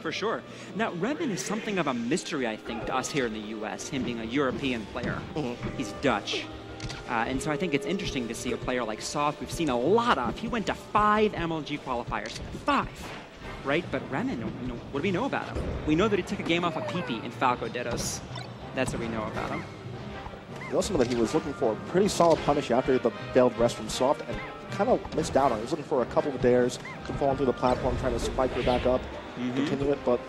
For sure. Now, Remen is something of a mystery, I think, to us here in the U.S., him being a European player. He's Dutch. And so I think it's interesting to see a player like Soft we've seen a lot of. He went to 5 MLG qualifiers. 5! Right? But Remen, what do we know about him? We know that he took a game off of PP in Falco Dittos. That's what we know about him. We also know that he was looking for a pretty solid punish after the failed rest from Soft and kind of missed out on it. He was looking for a couple of dares, falling through the platform, trying to spike her back up, continue it, but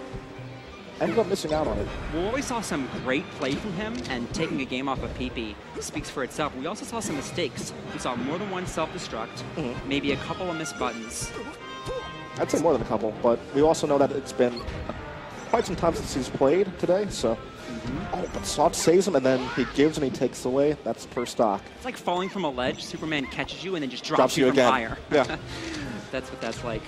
ended up missing out on it. Well, we saw some great play from him, and taking a game off of PP speaks for itself. We also saw some mistakes. We saw more than one self-destruct, maybe a couple of missed buttons. I'd say more than a couple, but we also know that it's been quite some time since he's played today, so... Oh, but Soft saves him, and then he gives and he takes away. That's per stock. It's like falling from a ledge. Superman catches you and then just drops you from again. higher. Yeah. That's what that's like.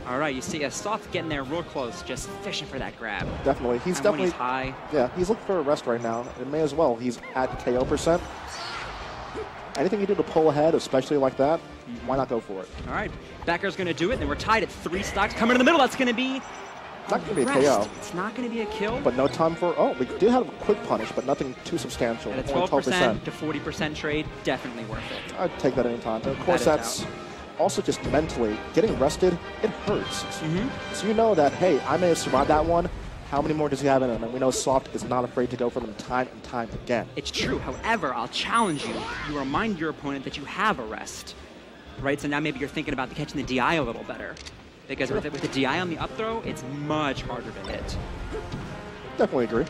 All right, you see a Soft getting there real close, just fishing for that grab. Definitely. He's and definitely... When he's high. Yeah, he's looking for a rest right now. It may as well. He's at KO %. Anything you do to pull ahead, especially like that, why not go for it? All right, Becker's going to do it, and we're tied at 3 stocks. Coming in the middle, that's going to be... It's not going to be a KO. It's not going to be a kill. But no time for... Oh, we did have a quick punish, but nothing too substantial. At a 12% to 40% trade, definitely worth it. I'd take that anytime. And of course, that's also just mentally. Getting rested, it hurts. So you know that, hey, I may have survived that one. How many more does he have in him? And we know Soft is not afraid to go for them time and time again. It's true. However, I'll challenge you. You remind your opponent that you have a rest. Right? So now maybe you're thinking about catching the DI a little better. Because with the DI on the up throw, it's much harder to hit. Definitely agree.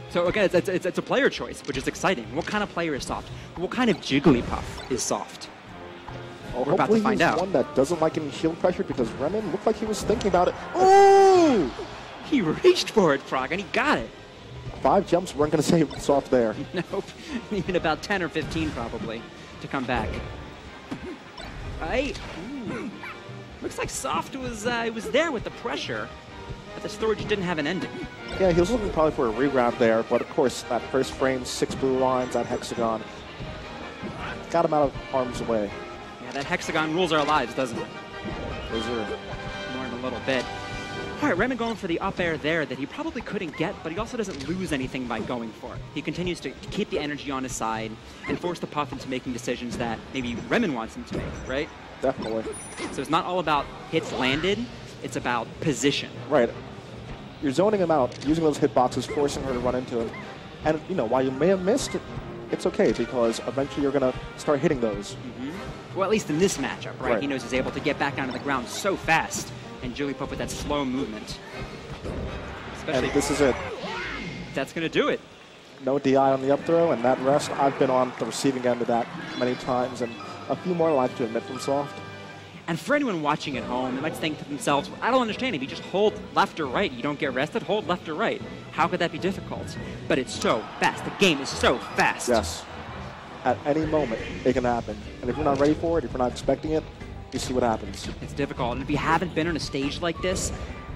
So again, it's a player choice, which is exciting. What kind of player is Soft? What kind of Jigglypuff is Soft? Well, we're about to find out. One that doesn't like getting shield pressured because Remen looked like he was thinking about it. Oh! He reached for it, Frog, and he got it. 5 jumps weren't going to save Soft there. Nope. Even about 10 or 15 probably to come back. Right? Looks like Soft was there with the pressure, but the storage didn't have an ending. Yeah, he was looking probably for a regrab there, but of course, that first frame, 6 blue lines, that hexagon, got him out of harm's way. Yeah, that hexagon rules our lives, doesn't it? Those are... More in a little bit. All right, Remen going for the up air there that he probably couldn't get, but he also doesn't lose anything by going for it. He continues to keep the energy on his side and force the Puff into making decisions that maybe Remen wants him to make, right? Definitely. So it's not all about hits landed, it's about position. Right. You're zoning him out, using those hitboxes, forcing her to run into him. And, you know, while you may have missed, it's okay, because eventually you're going to start hitting those. Well, at least in this matchup, right? He knows he's able to get back down to the ground so fast, and Jigglypuff with that slow movement. And this is it. That's going to do it. No DI on the up throw, and that rest, I've been on the receiving end of that many times, and a few more I'll have to admit from Soft. And for anyone watching at home, they might think to themselves, I don't understand, if you just hold left or right, you don't get rested, hold left or right. How could that be difficult? But it's so fast. The game is so fast. Yes. At any moment, it can happen. And if you're not ready for it, if you're not expecting it, you see what happens. It's difficult. And if you haven't been on a stage like this,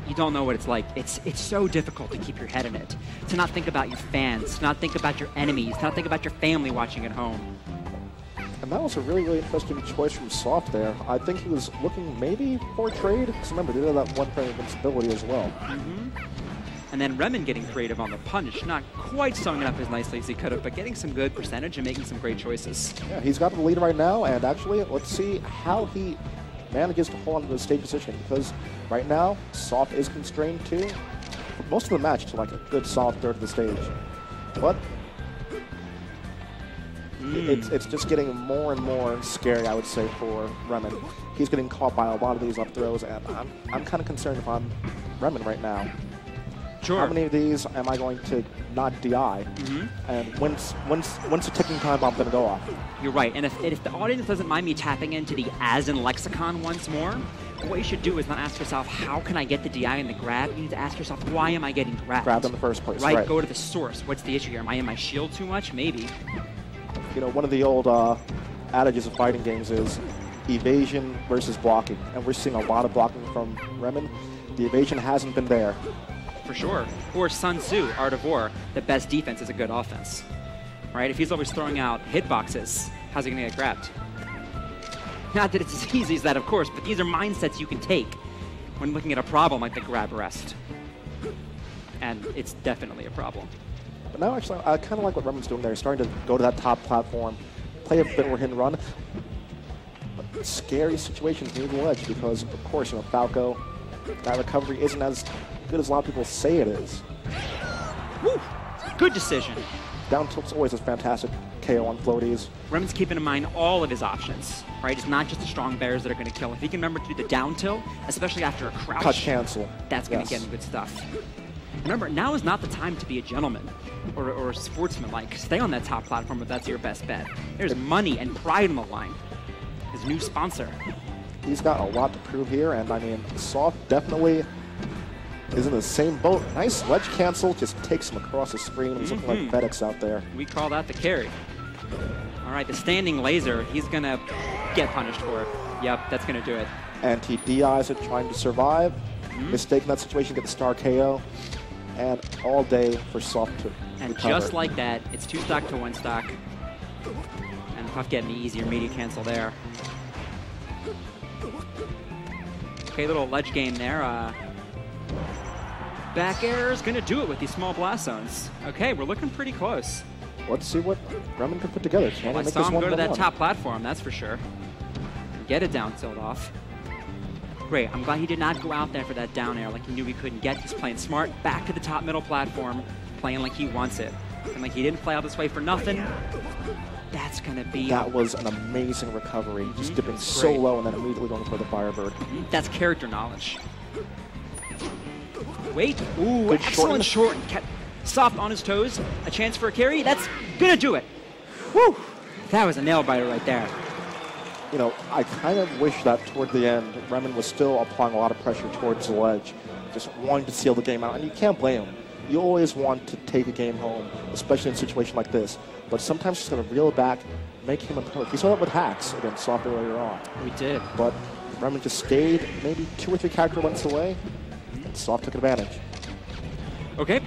you don't know what it's like. It's so difficult to keep your head in it. To not think about your fans, to not think about your enemies, to not think about your family watching at home. And that was a really, really interesting choice from Soft there. I think he was looking maybe for a trade. Because remember, they did have that one frame invincibility as well. And then Remen getting creative on the punish. Not quite sewing it up as nicely as he could have, but getting some good percentage and making some great choices. Yeah, he's got the lead right now. And actually, let's see how he manages to hold on to the stage position. Because right now, Soft is constrained to, for most of the match, to like a good solid third of the stage. But it's just getting more and more scary, I would say, for Remen. He's getting caught by a lot of these up throws, and I'm kind of concerned if I'm Remen right now. Sure. How many of these am I going to not DI? And when's the ticking time bomb going to go off? You're right. And if the audience doesn't mind me tapping into the as in lexicon once more, what you should do is not ask yourself, how can I get the DI and the grab? You need to ask yourself, why am I getting grabbed? Grabbed in the first place. Right. Go to the source. What's the issue here? Am I in my shield too much? Maybe. You know, one of the old adages of fighting games is evasion versus blocking. And we're seeing a lot of blocking from Remen. The evasion hasn't been there. For sure. Or Sun Tzu, Art of War, the best defense is a good offense. Right? If he's always throwing out hitboxes, how's he going to get grabbed? Not that it's as easy as that, of course, but these are mindsets you can take. when looking at a problem like the grab rest. And it's definitely a problem. But now, actually, I kind of like what Remen's doing there. He's starting to go to that top platform, play a bit more hit and run. But scary situations near the ledge because, of course, you know, Falco, that recovery isn't as good as a lot of people say it is. Woo! Good decision. Down tilt's always a fantastic KO on floaties. Remen's keeping in mind all of his options, right? It's not just the strong bears that are going to kill. If he can remember to do the down tilt, especially after a crouch, Cut cancel. That's going to get him good stuff. Remember, now is not the time to be a gentleman or a sportsman. Like, stay on that top platform if that's your best bet. There's money and pride on the line. His new sponsor. He's got a lot to prove here, and I mean, Soft definitely is in the same boat. Nice ledge cancel, just takes him across the screen. He's looking like FedEx out there. We call that the carry. All right, the standing laser, he's going to get punished for it. Yep, that's going to do it. And he DIs it, trying to survive. Mistake in that situation, get the star KO. And all day for Soft to recover. Just like that, it's 2 stock to 1 stock. And Puff getting the easier media cancel there. Okay, little ledge game there. Back air is going to do it with these small blast zones. Okay, we're looking pretty close. Let's see what Remen can put together. Can Well, I make saw this him go to that 1-1? top platform, that's for sure. Get it down tilt off. Great, I'm glad he did not go out there for that down air like he knew he couldn't get. He's playing smart, back to the top middle platform, playing like he wants it. And like he didn't play out this way for nothing. That's going to be... That was an amazing recovery. Just dipping so low and then immediately going for the Firebird. That's character knowledge. Wait, ooh, Good excellent short. Kept Soft on his toes. A chance for a carry. That's going to do it. Whew. That was a nail biter right there. You know, I kind of wish that toward the end, Remen was still applying a lot of pressure towards the ledge, just wanting to seal the game out. And you can't blame him. You always want to take a game home, especially in a situation like this. But sometimes just going to reel it back, make him a target. We saw that with Hacks against Soft earlier on. We did. But Remen just stayed, maybe 2 or 3 character lengths away, and Soft took advantage. Okay,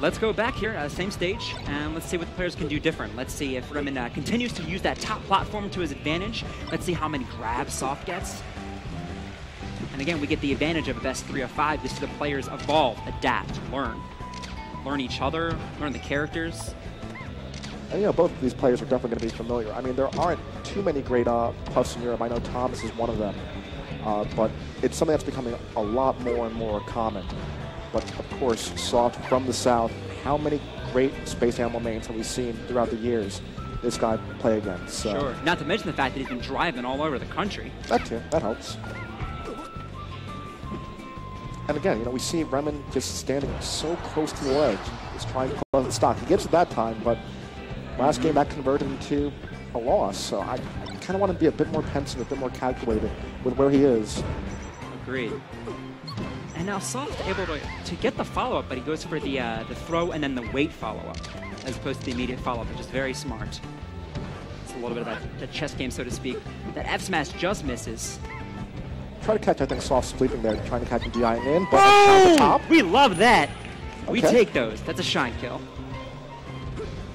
let's go back here, same stage, and let's see what the players can do different. Let's see if Remen continues to use that top platform to his advantage. Let's see how many grabs Soft gets. And again, we get the advantage of a best 3 of 5. This is the players evolve, adapt, learn. Learn each other, learn the characters. And you know, both of these players are definitely going to be familiar. I mean, there aren't too many great Puffs in Europe. I know Thomas is one of them. But it's something that's becoming a lot more and more common. But of course, Soft from the South, how many great Space Animal mains have we seen throughout the years this guy play against? So. Sure. Not to mention the fact that he's been driving all over the country. That too. That helps. And again, you know, we see Remen just standing so close to the ledge, just trying to close the stock. He gets it that time, but last game that converted into a loss. So I kind of want to be a bit more pensive, a bit more calculated with where he is. Agreed. And now Soft able to get the follow-up, but he goes for the throw and then the wait follow-up, as opposed to the immediate follow-up, which is very smart. It's a little bit of that chess game, so to speak. That F smash just misses. Try to catch, I think, Soft sleeping there, trying to catch him DIing in, but at the top. We love that. Okay. We take those. That's a shine kill.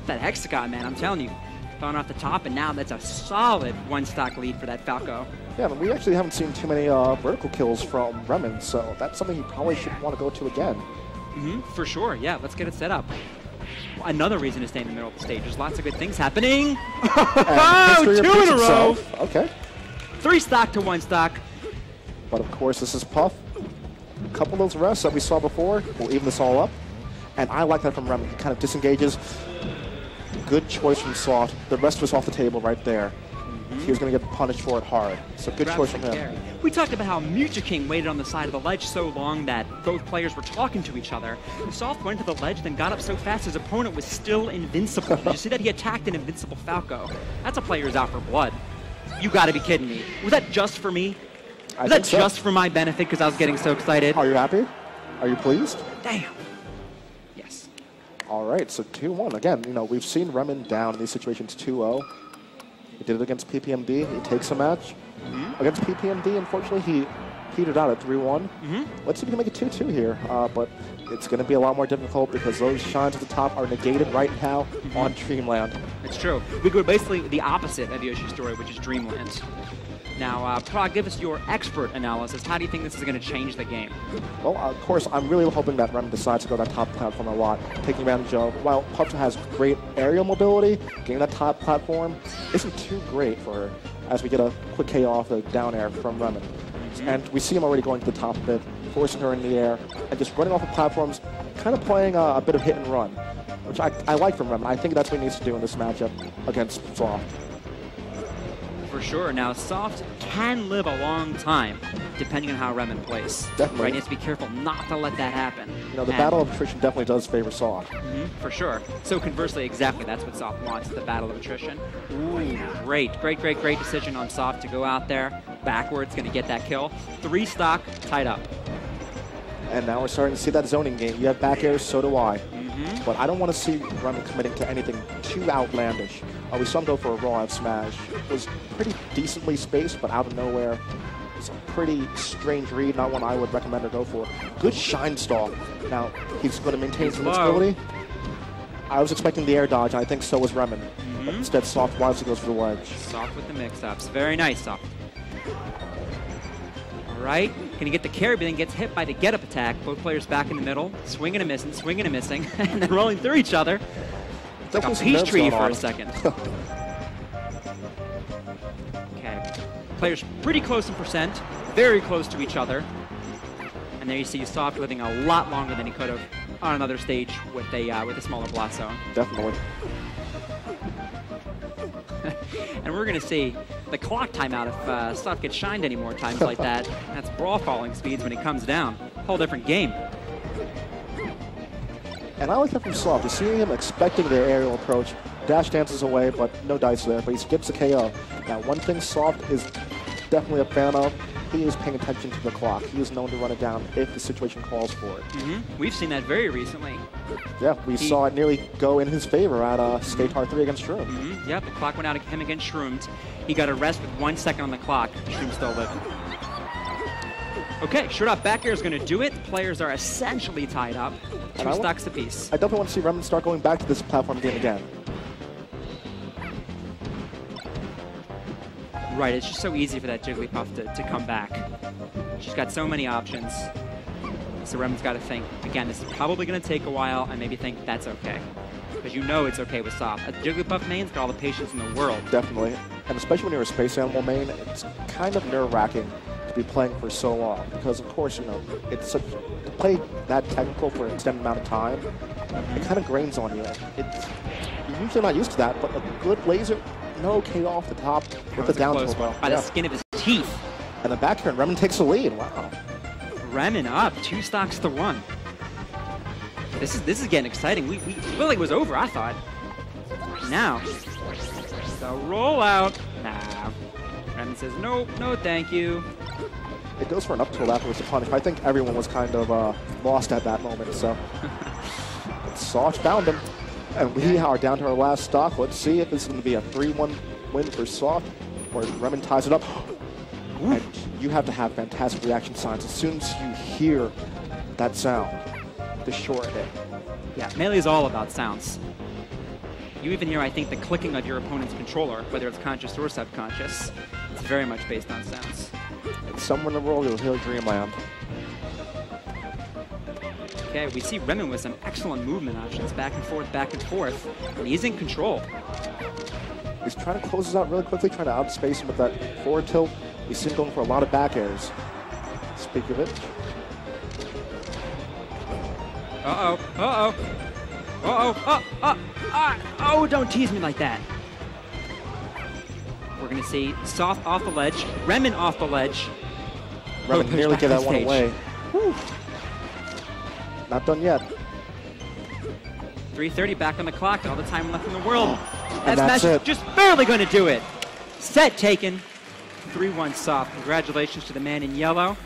That Hexagon, man, I'm telling you. Throwing off the top, and now that's a solid 1-stock lead for that Falco. Yeah, but we actually haven't seen too many vertical kills from Remen, so that's something he probably should want to go to again. For sure, yeah, let's get it set up. Another reason to stay in the middle of the stage. There's lots of good things happening. Oh, 2 in a row. Okay. 3 stock to 1 stock. But of course, this is Puff. A couple of those rests that we saw before will even this all up. And I like that from Remen. He kind of disengages. Good choice from Soft. The rest was off the table right there. He was going to get punished for it hard. So good choice from him. We talked about how Mucha King waited on the side of the ledge so long that both players were talking to each other. Soft went to the ledge, then got up so fast his opponent was still invincible. Did you see that he attacked an invincible Falco? That's a player who's out for blood. You got to be kidding me. Was that just for me? Was that just for my benefit because I was getting so excited? Are you happy? Are you pleased? Damn. Yes. All right, so 2-1. Again, you know, we've seen Remen down in these situations 2-0. He did it against PPMD. He takes a match. Against PPMD, unfortunately, he petered out at 3-1. Let's see if we can make it 2-2 here. But it's going to be a lot more difficult because those shines at the top are negated right now on Dreamland. It's true. We go basically the opposite of Yoshi's story, which is Dreamland. Now, Prague, give us your expert analysis. How do you think this is going to change the game? Well, of course, I'm really hoping that Remen decides to go that top platform a lot, taking advantage of, while Puff has great aerial mobility, getting that top platform isn't too great for her, as we get a quick KO off the down air from Remen. And we see him already going to the top a bit, forcing her in the air, and just running off of platforms, kind of playing a bit of hit and run, which I like from Remen. I think that's what he needs to do in this matchup against Soft. For sure. Now, Soft can live a long time, depending on how Remen plays. Definitely. Right? He has to be careful not to let that happen. You know, the battle of attrition definitely does favor Soft. For sure. So conversely, exactly, that's what Soft wants, the battle of attrition. Ooh, great decision on Soft to go out there backwards, going to get that kill. 3 stock, tied up. And now we're starting to see that zoning game. You have back airs, so do I. But I don't want to see Remen committing to anything too outlandish. We saw him go for a raw out smash. It was pretty decently spaced, but out of nowhere. It's a pretty strange read, not one I would recommend to go for. Good shine stall. Now, he's going to maintain some stability. I was expecting the air dodge, and I think so was Remen. But instead, Soft wisely goes for the ledge. Soft with the mix-ups. Very nice, Soft. All right. Can he get the carry, but then gets hit by the get-up attack. Both players back in the middle, swinging and missing, and then rolling through each other. Like a peach tree for a second. Okay. Players pretty close in percent, very close to each other. And there you see Soft living a lot longer than he could have on another stage with a smaller blast zone. Definitely. And we're going to see the clock timeout if Soft gets shined any more times like that. That's brawl falling speeds when he comes down. Whole different game. And I like that from Soft. You see him expecting the aerial approach. Dash dances away, but no dice there. But he skips a KO. Now, one thing Soft is definitely a fan of, he is paying attention to the clock. He is known to run it down if the situation calls for it. We've seen that very recently. Yeah, we saw it nearly go in his favor at Skatar 3 against Shroom. Yep, the clock went out of him against Shrooms. He got a rest with 1 second on the clock. Shroom's still living. Okay, short up back air is going to do it. The players are essentially tied up. 2 stocks apiece. I definitely want to see Remen start going back to this platform game again. Right, it's just so easy for that Jigglypuff to come back. She's got so many options. So Remen's got to think, again, this is probably going to take a while, and maybe think that's okay. Because you know it's okay with Soft. A Jigglypuff main's got all the patience in the world. Definitely. And especially when you're a Space Animal main, it's kind of nerve-wracking to be playing for so long. Because, of course, you know, it's to play that technical for an extended amount of time, it kind of grains on you. You're usually not used to that, but a good laser, no KO off the top with the down tilt. By the skin of his teeth. And the back turn, Remen takes the lead. Wow. Remen up, 2 stocks to 1. This is getting exciting. We feel like it was over, I thought. Now, the rollout. Nah. Remen says, nope, no thank you. It goes for an up tilt afterwards to punish. I think everyone was kind of lost at that moment, so. Soft found him. And we are down to our last stock. Let's see if this is going to be a 3-1 win for Soft, or Remen ties it up. And you have to have fantastic reaction signs as soon as you hear that sound. The short hit. Yeah, Melee is all about sounds. You even hear, I think, the clicking of your opponent's controller, whether it's conscious or subconscious. It's very much based on sounds. And somewhere in the world, you'll hear Dreamland. Okay, we see Remen with some excellent movement options, back and forth, and he's in control. He's trying to close this out really quickly, trying to outspace him with that forward tilt. We see him going for a lot of back airs. Speak of it. Oh, don't tease me like that. We're going to see Soft off the ledge, Remen off the ledge. Remen nearly gave that one away. Whew. Not done yet. 3:30 back on the clock, all the time left in the world. And that's it. Just barely going to do it. Set taken. 3-1 Soft. Congratulations to the man in yellow.